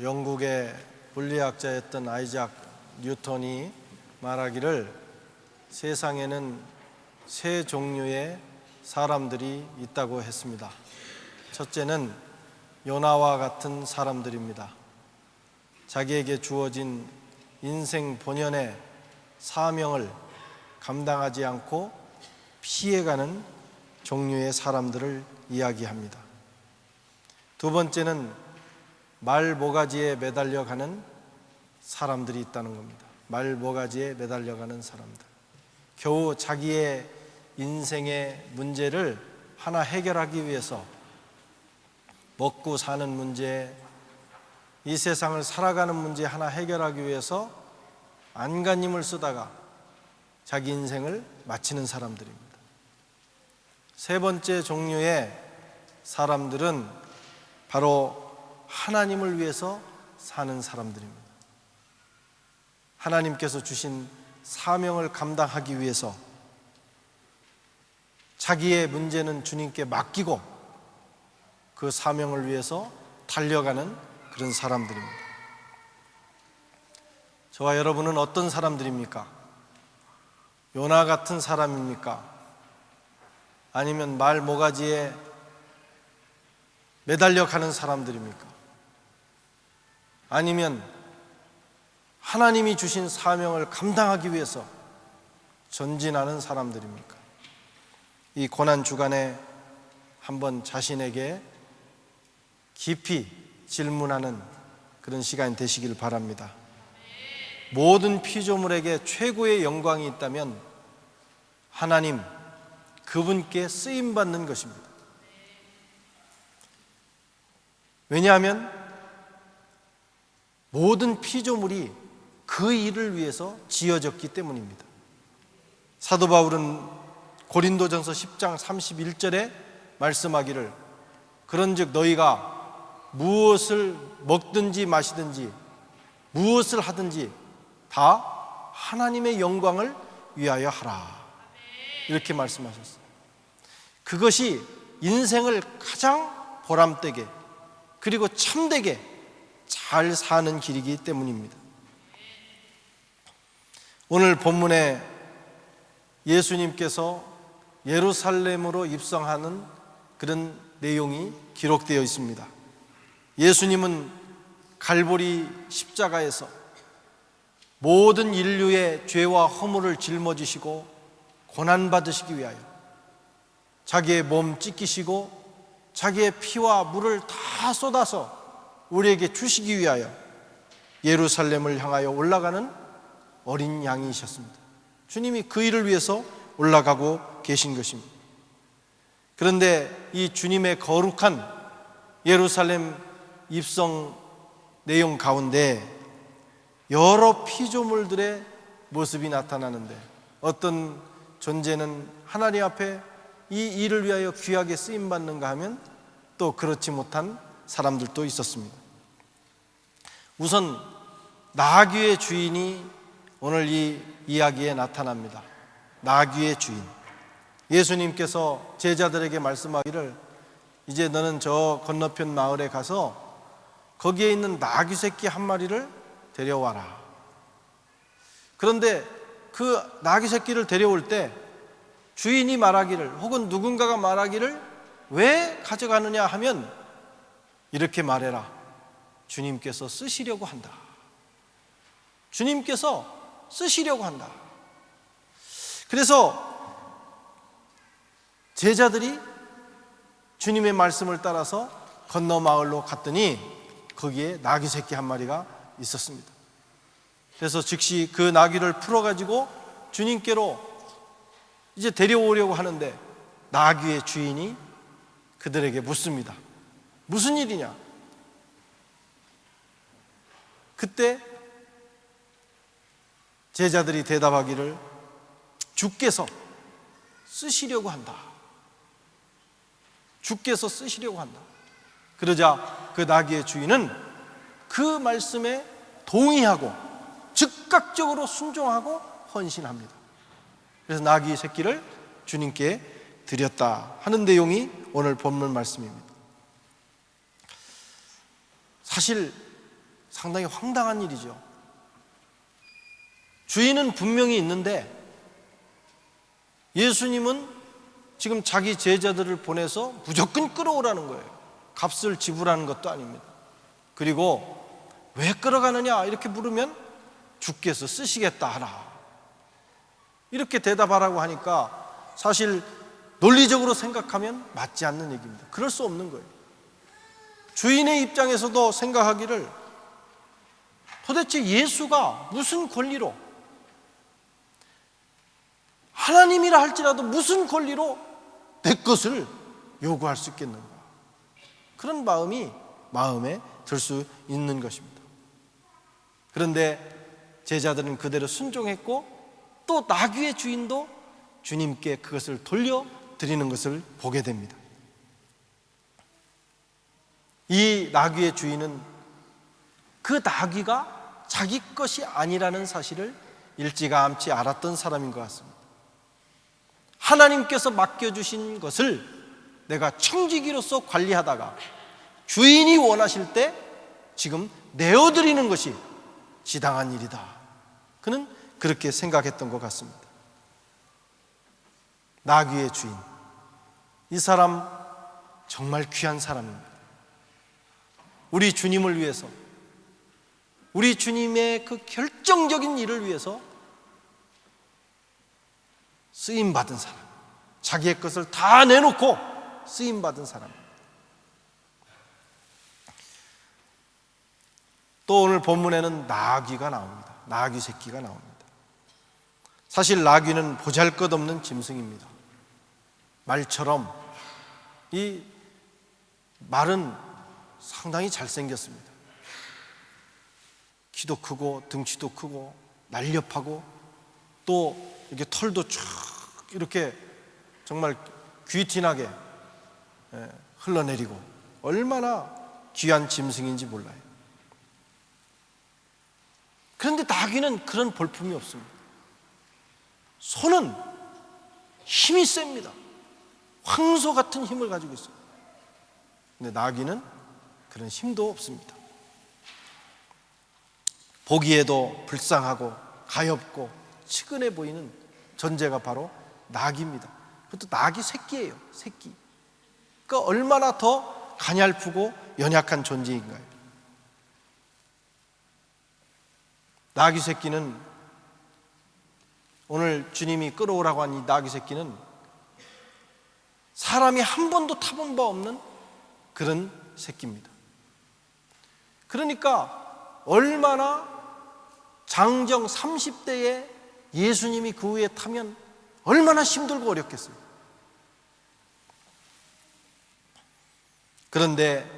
영국의 물리학자였던 아이작 뉴턴이 말하기를 세상에는 세 종류의 사람들이 있다고 했습니다. 첫째는 요나와 같은 사람들입니다. 자기에게 주어진 인생 본연의 사명을 감당하지 않고 피해가는 종류의 사람들을 이야기합니다. 두 번째는 말모가지에 매달려가는 사람들이 있다는 겁니다. 말모가지에 매달려가는 사람들. 겨우 자기의 인생의 문제를 하나 해결하기 위해서 먹고 사는 문제, 이 세상을 살아가는 문제 하나 해결하기 위해서 안간힘을 쓰다가 자기 인생을 마치는 사람들입니다. 세 번째 종류의 사람들은 바로 하나님을 위해서 사는 사람들입니다. 하나님께서 주신 사명을 감당하기 위해서 자기의 문제는 주님께 맡기고 그 사명을 위해서 달려가는 그런 사람들입니다. 저와 여러분은 어떤 사람들입니까? 요나 같은 사람입니까? 아니면 말모가지에 매달려 가는 사람들입니까? 아니면 하나님이 주신 사명을 감당하기 위해서 전진하는 사람들입니까? 이 고난 주간에 한번 자신에게 깊이 질문하는 그런 시간이 되시길 바랍니다. 모든 피조물에게 최고의 영광이 있다면 하나님, 그분께 쓰임받는 것입니다. 왜냐하면 모든 피조물이 그 일을 위해서 지어졌기 때문입니다. 사도 바울은 고린도전서 10장 31절에 말씀하기를 그런즉 너희가 무엇을 먹든지 마시든지 무엇을 하든지 다 하나님의 영광을 위하여 하라, 이렇게 말씀하셨어요. 그것이 인생을 가장 보람되게 그리고 참되게 잘 사는 길이기 때문입니다. 오늘 본문에 예수님께서 예루살렘으로 입성하는 그런 내용이 기록되어 있습니다. 예수님은 갈보리 십자가에서 모든 인류의 죄와 허물을 짊어지시고 고난받으시기 위하여 자기의 몸 찢기시고 자기의 피와 물을 다 쏟아서 우리에게 주시기 위하여 예루살렘을 향하여 올라가는 어린 양이셨습니다. 주님이 그 일을 위해서 올라가고 계신 것입니다. 그런데 이 주님의 거룩한 예루살렘 입성 내용 가운데 여러 피조물들의 모습이 나타나는데 어떤 존재는 하나님 앞에 이 일을 위하여 귀하게 쓰임받는가 하면 또 그렇지 못한 사람들도 있었습니다. 우선 나귀의 주인이 오늘 이 이야기에 나타납니다. 나귀의 주인. 예수님께서 제자들에게 말씀하기를 이제 너는 저 건너편 마을에 가서 거기에 있는 나귀 새끼 한 마리를 데려와라. 그런데 그 나귀 새끼를 데려올 때 주인이 말하기를 혹은 누군가가 말하기를 왜 가져가느냐 하면 이렇게 말해라. 주님께서 쓰시려고 한다. 주님께서 쓰시려고 한다. 그래서 제자들이 주님의 말씀을 따라서 건너 마을로 갔더니 거기에 나귀 새끼 한 마리가 있었습니다. 그래서 즉시 그 나귀를 풀어가지고 주님께로 이제 데려오려고 하는데 나귀의 주인이 그들에게 묻습니다. 무슨 일이냐? 그때 제자들이 대답하기를 주께서 쓰시려고 한다. 주께서 쓰시려고 한다. 그러자 그 나귀의 주인은 그 말씀에 동의하고 즉각적으로 순종하고 헌신합니다. 그래서 나귀 새끼를 주님께 드렸다 하는 내용이 오늘 본문 말씀입니다. 사실 상당히 황당한 일이죠. 주인은 분명히 있는데 예수님은 지금 자기 제자들을 보내서 무조건 끌어오라는 거예요. 값을 지불하는 것도 아닙니다. 그리고 왜 끌어가느냐 이렇게 물으면 주께서 쓰시겠다 하라, 이렇게 대답하라고 하니까 사실 논리적으로 생각하면 맞지 않는 얘기입니다. 그럴 수 없는 거예요. 주인의 입장에서도 생각하기를 도대체 예수가 무슨 권리로, 하나님이라 할지라도 무슨 권리로 내 것을 요구할 수 있겠는가, 그런 마음에 들 수 있는 것입니다. 그런데 제자들은 그대로 순종했고 또 나귀의 주인도 주님께 그것을 돌려드리는 것을 보게 됩니다. 이 나귀의 주인은 그 나귀가 자기 것이 아니라는 사실을 일찌감치 알았던 사람인 것 같습니다. 하나님께서 맡겨주신 것을 내가 청지기로서 관리하다가 주인이 원하실 때 지금 내어드리는 것이 지당한 일이다. 그는 그렇게 생각했던 것 같습니다. 나귀의 주인, 이 사람 정말 귀한 사람입니다. 우리 주님을 위해서, 우리 주님의 그 결정적인 일을 위해서 쓰임받은 사람, 자기의 것을 다 내놓고 쓰임받은 사람입니다. 또 오늘 본문에는 나귀가 나옵니다. 나귀 새끼가 나옵니다. 사실 나귀는 보잘것없는 짐승입니다. 말처럼 이 말은 상당히 잘생겼습니다. 키도 크고 등치도 크고 날렵하고 또 이렇게 털도 쭉 이렇게 정말 귀티나게 흘러내리고 얼마나 귀한 짐승인지 몰라요. 그런데 나귀는 그런 볼품이 없습니다. 소는 힘이 셉니다. 황소 같은 힘을 가지고 있어요. 근데 나귀는 그런 힘도 없습니다. 보기에도 불쌍하고 가엾고 측은해 보이는 존재가 바로 나귀입니다. 그것도 나귀 새끼예요. 새끼. 그러니까 얼마나 더 가냘프고 연약한 존재인가요? 나귀 새끼는, 오늘 주님이 끌어오라고 한 이 나귀 새끼는 사람이 한 번도 타본 바 없는 그런 새끼입니다. 그러니까 얼마나 장정 30대에 예수님이 그 위에 타면 얼마나 힘들고 어렵겠어요. 그런데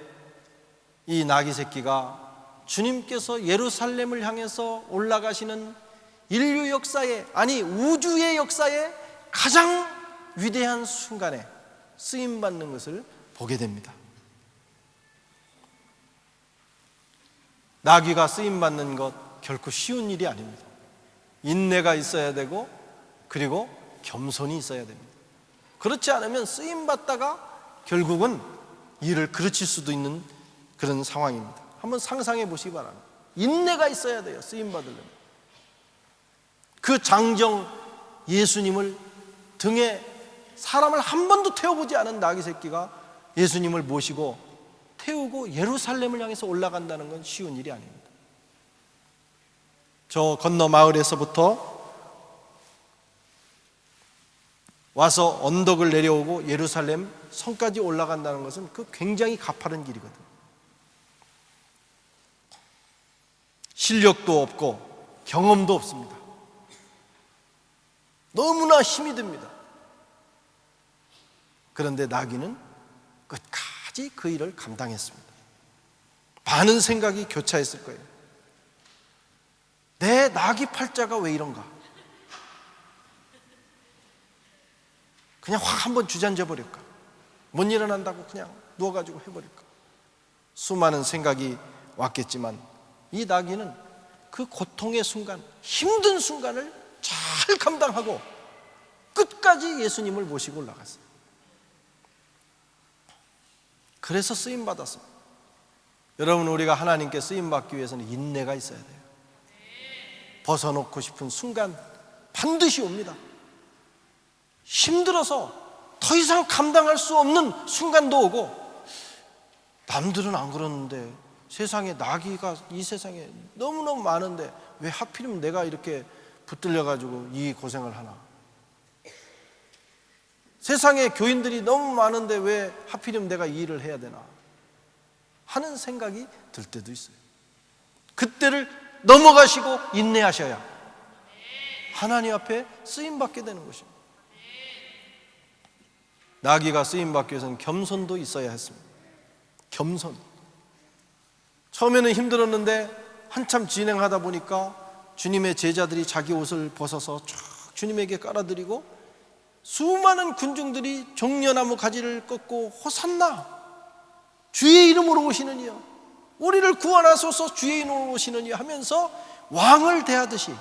이 나귀 새끼가 주님께서 예루살렘을 향해서 올라가시는 인류 역사에, 아니 우주의 역사에 가장 위대한 순간에 쓰임받는 것을 보게 됩니다. 나귀가 쓰임받는 것 결코 쉬운 일이 아닙니다. 인내가 있어야 되고 그리고 겸손이 있어야 됩니다. 그렇지 않으면 쓰임받다가 결국은 일을 그르칠 수도 있는 그런 상황입니다. 한번 상상해 보시기 바랍니다. 인내가 있어야 돼요. 쓰임받으려면. 그 장정 예수님을 등에 사람을 한 번도 태워보지 않은 나귀 새끼가 예수님을 모시고 태우고 예루살렘을 향해서 올라간다는 건 쉬운 일이 아닙니다. 저 건너 마을에서부터 와서 언덕을 내려오고 예루살렘 성까지 올라간다는 것은 그 굉장히 가파른 길이거든요. 실력도 없고 경험도 없습니다. 너무나 힘이 듭니다. 그런데 나귀는 끝까지 그 일을 감당했습니다. 많은 생각이 교차했을 거예요. 내 나귀 팔자가 왜 이런가? 그냥 확 한번 주저앉아 버릴까? 못 일어난다고 그냥 누워가지고 해버릴까? 수많은 생각이 왔겠지만 이 나귀는 그 고통의 순간, 힘든 순간을 잘 감당하고 끝까지 예수님을 모시고 올라갔어요. 그래서 쓰임받았습니다. 여러분, 우리가 하나님께 쓰임받기 위해서는 인내가 있어야 돼요. 벗어놓고 싶은 순간 반드시 옵니다. 힘들어서 더 이상 감당할 수 없는 순간도 오고, 남들은 안 그러는데 세상에 나귀가 이 세상에 너무너무 많은데 왜 하필이면 내가 이렇게 붙들려가지고 이 고생을 하나, 세상에 교인들이 너무 많은데 왜 하필이면 내가 이 일을 해야 되나 하는 생각이 들 때도 있어요. 그때를 넘어가시고 인내하셔야 하나님 앞에 쓰임받게 되는 것입니다. 나귀가 쓰임받기 위해서는 겸손도 있어야 했습니다. 겸손. 처음에는 힘들었는데 한참 진행하다 보니까 주님의 제자들이 자기 옷을 벗어서 쭉 주님에게 깔아드리고, 수많은 군중들이 종려나무 가지를 꺾고 호산나 주의 이름으로 오시는 이여, 우리를 구원하소서, 주의 이름으로 오시는 이여 하면서 왕을 대하듯이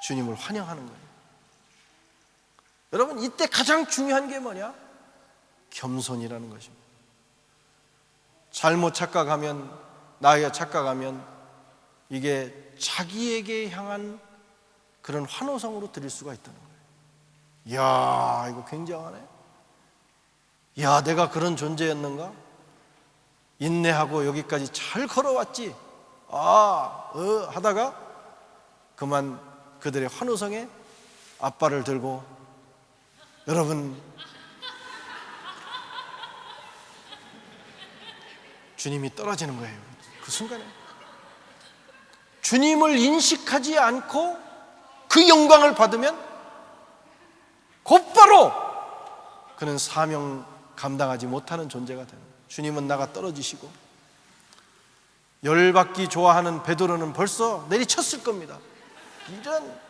주님을 환영하는 거예요. 여러분, 이때 가장 중요한 게 뭐냐? 겸손이라는 것입니다. 잘못 착각하면, 나이가 착각하면 이게 자기에게 향한 그런 환호성으로 들릴 수가 있다는 거예요. 이야, 이거 굉장하네. 야, 내가 그런 존재였는가? 인내하고 여기까지 잘 걸어왔지. 하다가 그만 그들의 환호성에 앞발을 들고, 여러분, 주님이 떨어지는 거예요. 그 순간에 주님을 인식하지 않고 그 영광을 받으면 곧바로 그는 사명 감당하지 못하는 존재가 되는 거예요. 주님은 나가 떨어지시고, 열받기 좋아하는 베드로는 벌써 내리쳤을 겁니다. 이런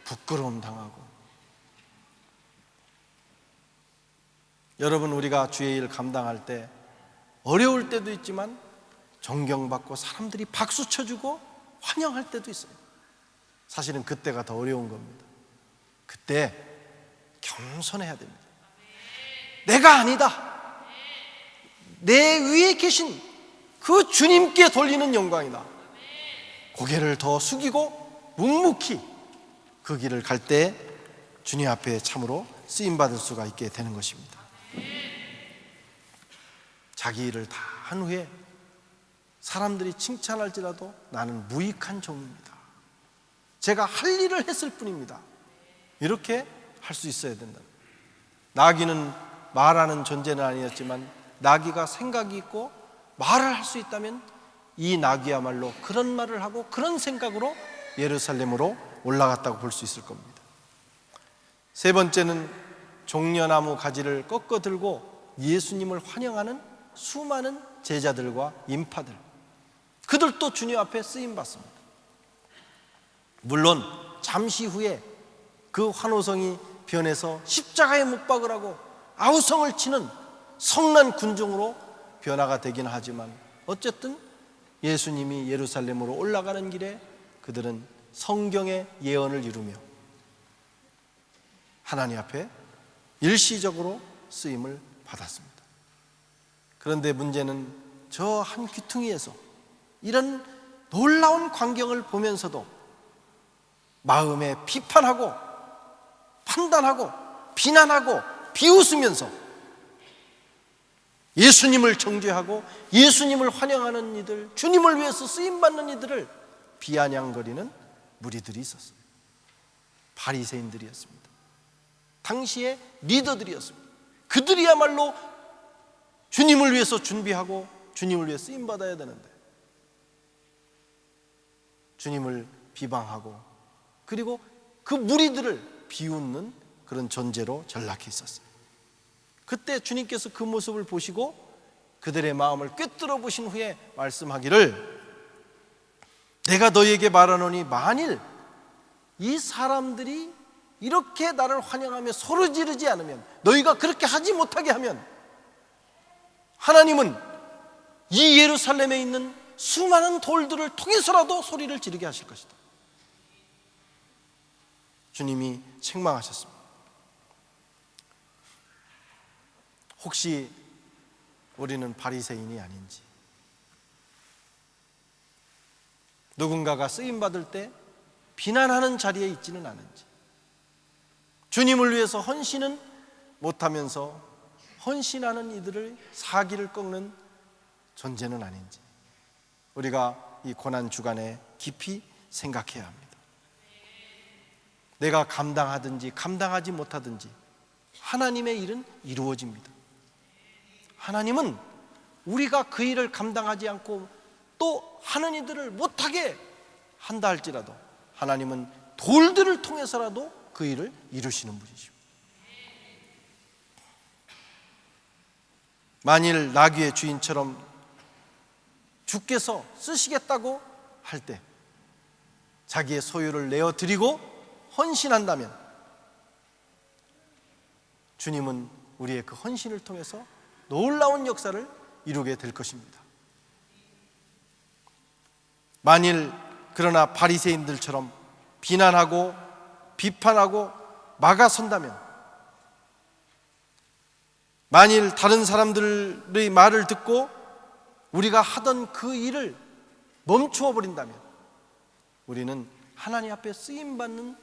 부끄러움 당하고. 여러분, 우리가 주의 일 감당할 때 어려울 때도 있지만 존경받고 사람들이 박수 쳐주고 환영할 때도 있어요. 사실은 그때가 더 어려운 겁니다. 그때 겸손해야 됩니다. 내가 아니다, 내 위에 계신 그 주님께 돌리는 영광이다. 고개를 더 숙이고 묵묵히 그 길을 갈 때 주님 앞에 참으로 쓰임받을 수가 있게 되는 것입니다. 자기 일을 다 한 후에 사람들이 칭찬할지라도 나는 무익한 종입니다, 제가 할 일을 했을 뿐입니다, 이렇게 할 수 있어야 된다. 나귀는 말하는 존재는 아니었지만 나귀가 생각이 있고 말을 할 수 있다면 이 나귀야말로 그런 말을 하고 그런 생각으로 예루살렘으로 올라갔다고 볼 수 있을 겁니다. 세 번째는 종려나무 가지를 꺾어 들고 예수님을 환영하는 수많은 제자들과 인파들, 그들도 주님 앞에 쓰임받습니다. 물론 잠시 후에 그 환호성이 변해서 십자가에 못 박으라고 아우성을 치는 성난 군중으로 변화가 되긴 하지만, 어쨌든 예수님이 예루살렘으로 올라가는 길에 그들은 성경의 예언을 이루며 하나님 앞에 일시적으로 쓰임을 받았습니다. 그런데 문제는 저 한 귀퉁이에서 이런 놀라운 광경을 보면서도 마음에 비판하고 판단하고 비난하고 비웃으면서 예수님을 정죄하고 예수님을 환영하는 이들, 주님을 위해서 쓰임받는 이들을 비아냥거리는 무리들이 있었어요. 바리새인들이었습니다. 당시의 리더들이었습니다. 그들이야말로 주님을 위해서 준비하고 주님을 위해 쓰임받아야 되는데 주님을 비방하고 그리고 그 무리들을 비웃는 그런 존재로 전락해 있었어요. 그때 주님께서 그 모습을 보시고 그들의 마음을 꿰뚫어 보신 후에 말씀하기를, 내가 너희에게 말하노니 만일 이 사람들이 이렇게 나를 환영하며 소리 지르지 않으면, 너희가 그렇게 하지 못하게 하면 하나님은 이 예루살렘에 있는 수많은 돌들을 통해서라도 소리를 지르게 하실 것이다. 주님이 책망하셨습니다. 혹시 우리는 바리새인이 아닌지, 누군가가 쓰임받을 때 비난하는 자리에 있지는 않은지, 주님을 위해서 헌신은 못하면서 헌신하는 이들을 사기를 꺾는 존재는 아닌지, 우리가 이 고난주간에 깊이 생각해야 합니다. 내가 감당하든지 감당하지 못하든지 하나님의 일은 이루어집니다. 하나님은 우리가 그 일을 감당하지 않고 또 하는 이들을 못하게 한다 할지라도 하나님은 돌들을 통해서라도 그 일을 이루시는 분이십니다. 만일 나귀의 주인처럼 주께서 쓰시겠다고 할 때 자기의 소유를 내어드리고 헌신한다면 주님은 우리의 그 헌신을 통해서 놀라운 역사를 이루게 될 것입니다. 만일 그러나 바리새인들처럼 비난하고 비판하고 막아선다면, 만일 다른 사람들의 말을 듣고 우리가 하던 그 일을 멈추어 버린다면 우리는 하나님 앞에 쓰임받는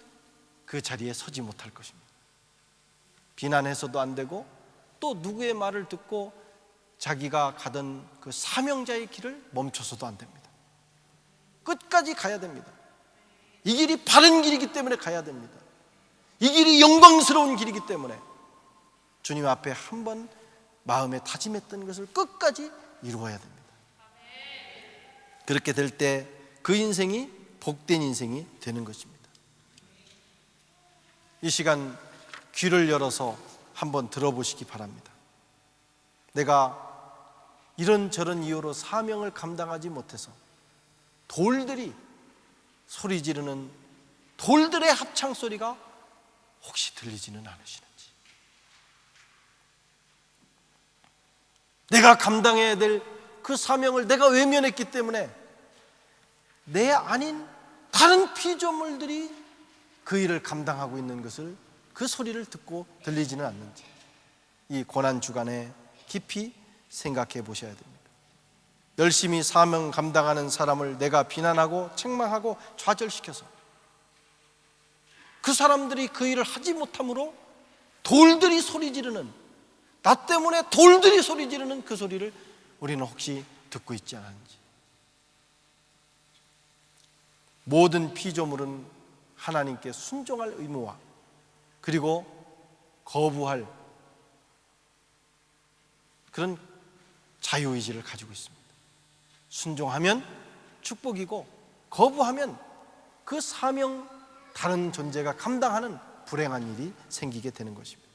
그 자리에 서지 못할 것입니다. 비난해서도 안 되고 또 누구의 말을 듣고 자기가 가던 그 사명자의 길을 멈춰서도 안 됩니다. 끝까지 가야 됩니다. 이 길이 바른 길이기 때문에 가야 됩니다. 이 길이 영광스러운 길이기 때문에 주님 앞에 한번 마음에 다짐했던 것을 끝까지 이루어야 됩니다. 그렇게 될 때 그 인생이 복된 인생이 되는 것입니다. 이 시간 귀를 열어서 한번 들어보시기 바랍니다. 내가 이런저런 이유로 사명을 감당하지 못해서 돌들이 소리 지르는 돌들의 합창 소리가 혹시 들리지는 않으시는지, 내가 감당해야 될 그 사명을 내가 외면했기 때문에 내 아닌 다른 피조물들이 그 일을 감당하고 있는 것을, 그 소리를 듣고 들리지는 않는지 이 고난주간에 깊이 생각해 보셔야 됩니다. 열심히 사명 감당하는 사람을 내가 비난하고 책망하고 좌절시켜서 그 사람들이 그 일을 하지 못함으로 돌들이 소리 지르는, 나 때문에 돌들이 소리 지르는 그 소리를 우리는 혹시 듣고 있지 않은지. 모든 피조물은 하나님께 순종할 의무와 그리고 거부할 그런 자유의지를 가지고 있습니다. 순종하면 축복이고 거부하면 그 사명 다른 존재가 감당하는 불행한 일이 생기게 되는 것입니다.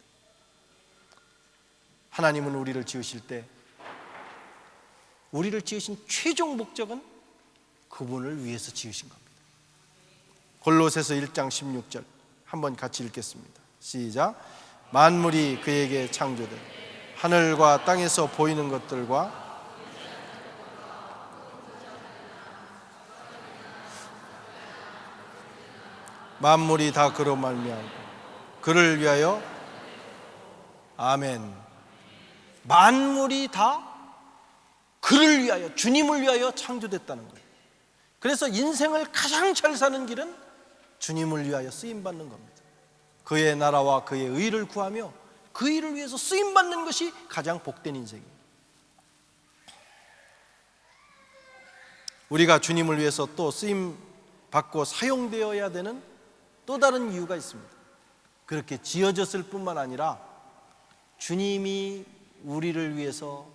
하나님은 우리를 지으실 때 우리를 지으신 최종 목적은 그분을 위해서 지으신 겁니다. 골로새서 1장 16절 한번 같이 읽겠습니다. 시작. 만물이 그에게 창조된 하늘과 땅에서 보이는 것들과 만물이 다 그로 말미암고 그를 위하여, 아멘. 만물이 다 그를 위하여, 주님을 위하여 창조됐다는 거예요. 그래서 인생을 가장 잘 사는 길은 주님을 위하여 쓰임받는 겁니다. 그의 나라와 그의 의를 구하며 그 일을 위해서 쓰임받는 것이 가장 복된 인생이에요. 우리가 주님을 위해서 또 쓰임받고 사용되어야 되는 또 다른 이유가 있습니다. 그렇게 지어졌을 뿐만 아니라 주님이 우리를 위해서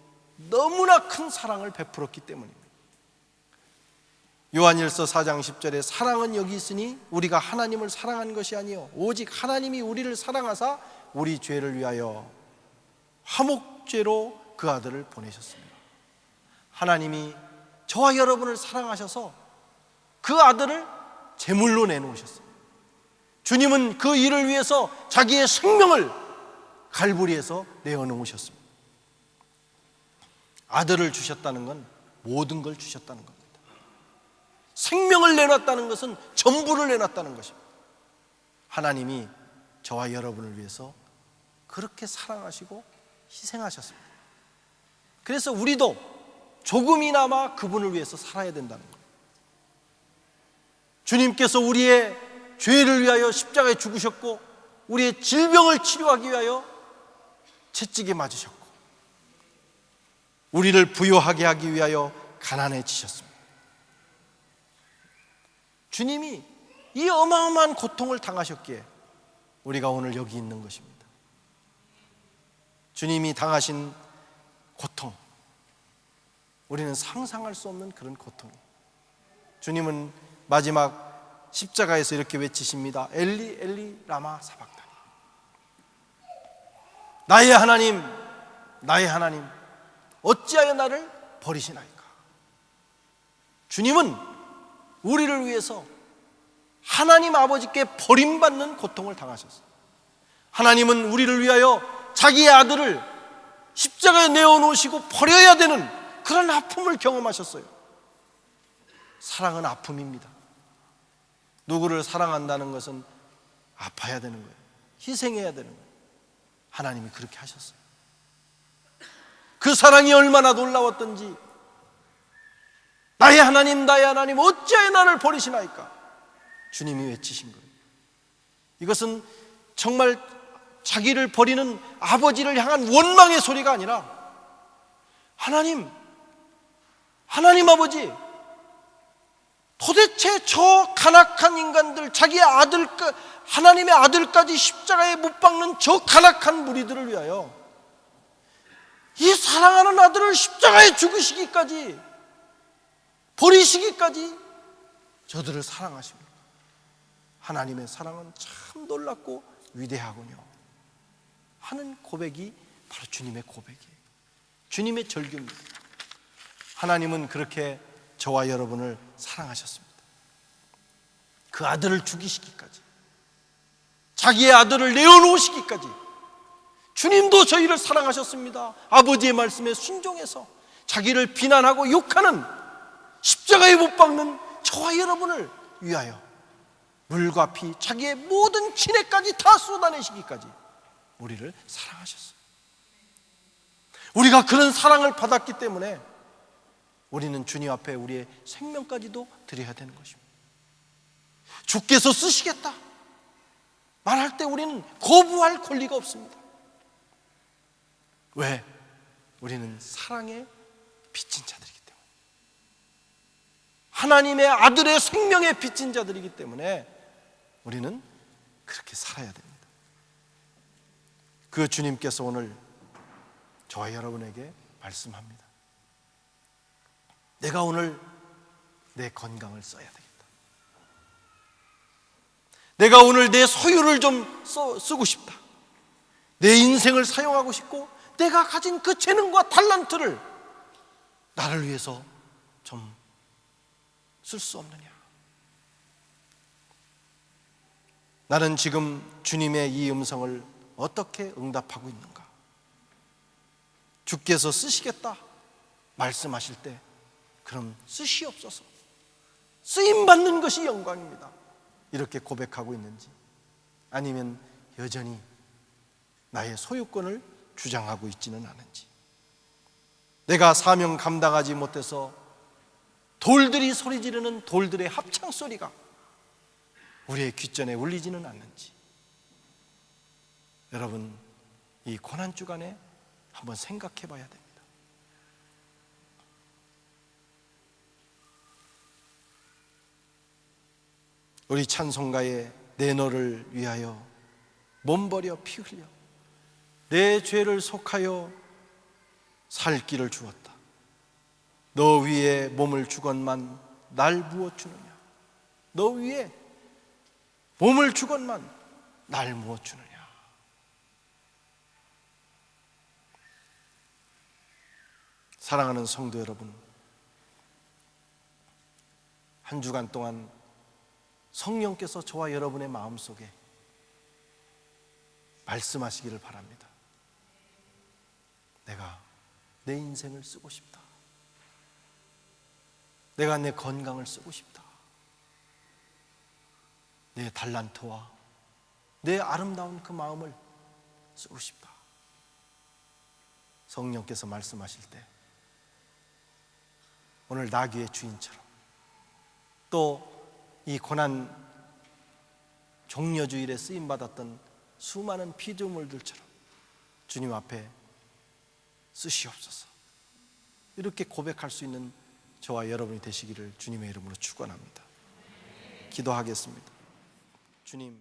너무나 큰 사랑을 베풀었기 때문입니다. 요한일서 4장 10절에 사랑은 여기 있으니 우리가 하나님을 사랑한 것이 아니요 오직 하나님이 우리를 사랑하사 우리 죄를 위하여 화목죄로 그 아들을 보내셨습니다. 하나님이 저와 여러분을 사랑하셔서 그 아들을 제물로 내놓으셨습니다. 주님은 그 일을 위해서 자기의 생명을 갈보리에서 내어놓으셨습니다. 아들을 주셨다는 건 모든 걸 주셨다는 겁니다. 생명을 내놨다는 것은 전부를 내놨다는 것입니다. 하나님이 저와 여러분을 위해서 그렇게 사랑하시고 희생하셨습니다. 그래서 우리도 조금이나마 그분을 위해서 살아야 된다는 거예요. 주님께서 우리의 죄를 위하여 십자가에 죽으셨고 우리의 질병을 치료하기 위하여 채찍에 맞으셨고 우리를 부유하게 하기 위하여 가난해지셨습니다. 주님이 이 어마어마한 고통을 당하셨기에 우리가 오늘 여기 있는 것입니다. 주님이 당하신 고통, 우리는 상상할 수 없는 그런 고통이에요. 주님은 마지막 십자가에서 이렇게 외치십니다. 엘리 엘리 라마 사박다니. 나의 하나님, 나의 하나님, 어찌하여 나를 버리시나이까. 주님은 우리를 위해서 하나님 아버지께 버림받는 고통을 당하셨어요. 하나님은 우리를 위하여 자기의 아들을 십자가에 내어놓으시고 버려야 되는 그런 아픔을 경험하셨어요. 사랑은 아픔입니다. 누구를 사랑한다는 것은 아파야 되는 거예요. 희생해야 되는 거예요. 하나님이 그렇게 하셨어요. 그 사랑이 얼마나 놀라웠던지, 나의 하나님, 나의 하나님, 어찌하여 나를 버리시나이까. 주님이 외치신 거예요. 이것은 정말 자기를 버리는 아버지를 향한 원망의 소리가 아니라, 하나님, 하나님 아버지, 도대체 저 간악한 인간들, 자기의 아들, 하나님의 아들까지 십자가에 못 박는 저 간악한 무리들을 위하여 이 사랑하는 아들을 십자가에 죽으시기까지, 버리시기까지 저들을 사랑하십니다. 하나님의 사랑은 참 놀랍고 위대하군요 하는 고백이 바로 주님의 고백이에요. 주님의 절규입니다. 하나님은 그렇게 저와 여러분을 사랑하셨습니다. 그 아들을 죽이시기까지, 자기의 아들을 내어놓으시기까지 주님도 저희를 사랑하셨습니다. 아버지의 말씀에 순종해서 자기를 비난하고 욕하는, 십자가에 못 박는 저와 여러분을 위하여 물과 피, 자기의 모든 친애까지 다 쏟아내시기까지 우리를 사랑하셨어요. 우리가 그런 사랑을 받았기 때문에 우리는 주님 앞에 우리의 생명까지도 드려야 되는 것입니다. 주께서 쓰시겠다 말할 때 우리는 거부할 권리가 없습니다. 왜? 우리는 사랑에 빚진 자들이기 때문에, 하나님의 아들의 생명에 빚진 자들이기 때문에 우리는 그렇게 살아야 됩니다. 그 주님께서 오늘 저와 여러분에게 말씀합니다. 내가 오늘 내 건강을 써야 되겠다. 내가 오늘 내 소유를 좀 쓰고 싶다. 내 인생을 사용하고 싶고, 내가 가진 그 재능과 탤런트를 나를 위해서 좀 쓸 수 없느냐. 나는 지금 주님의 이 음성을 어떻게 응답하고 있는가? 주께서 쓰시겠다 말씀하실 때 그럼 쓰시옵소서, 쓰임받는 것이 영광입니다, 이렇게 고백하고 있는지, 아니면 여전히 나의 소유권을 주장하고 있지는 않은지, 내가 사명 감당하지 못해서 돌들이 소리 지르는 돌들의 합창 소리가 우리의 귓전에 울리지는 않는지, 여러분 이 고난주간에 한번 생각해 봐야 됩니다. 우리 찬송가에 내 너를 위하여 몸버려 피 흘려 내 죄를 속하여 살 길을 주었다. 너 위에 몸을 주건만 날 무엇 주느냐. 너 위에 몸을 주건만 날 무엇 주느냐. 사랑하는 성도 여러분, 한 주간 동안 성령께서 저와 여러분의 마음속에 말씀하시기를 바랍니다. 내가 내 인생을 쓰고 싶다. 내가 내 건강을 쓰고 싶다. 내 탤런트와 내 아름다운 그 마음을 쓰고 싶다. 성령께서 말씀하실 때 오늘 나귀의 주인처럼 또 이 고난 종려주일에 쓰임받았던 수많은 피조물들처럼 주님 앞에 쓰시옵소서, 이렇게 고백할 수 있는 저와 여러분이 되시기를 주님의 이름으로 축원합니다. 기도하겠습니다. 주님,